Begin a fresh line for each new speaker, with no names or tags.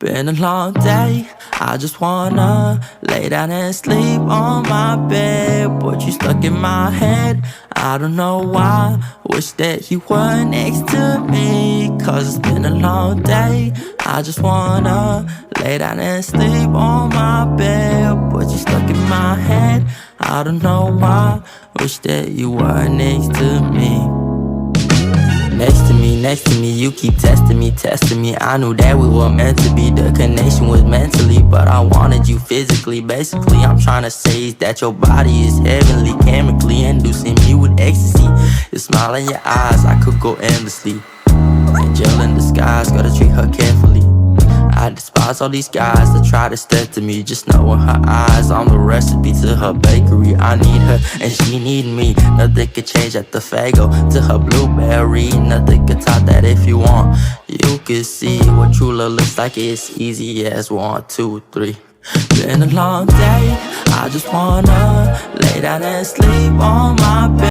Been a long day, I just wanna lay down and sleep on my bed. But you stuck in my head, I don't know why. Wish that you were next to me, cause it's been a long day. I just wanna lay down and sleep on my bed. But you stuck in my head, I don't know why. Wish that you were next to me. Next to me, you keep testing me. I knew that we were meant to be. The connection was mentally, but I wanted you physically. Basically, I'm trying to say is that your body is heavenly, chemically inducing me with ecstasy. The smile in your eyes, I could go endlessly. Angel in disguise, gotta treat her carefully. I despise all these guys that try to step to me. Just knowing her eyes, I'm the recipe to her bakery. I need her and she need me. Nothing could change at the Fago to her blueberry. Nothing could top that. If you want, you can see what true love looks like. It's easy as 1, 2, 3. Been a long day, I just wanna lay down and sleep on my bed.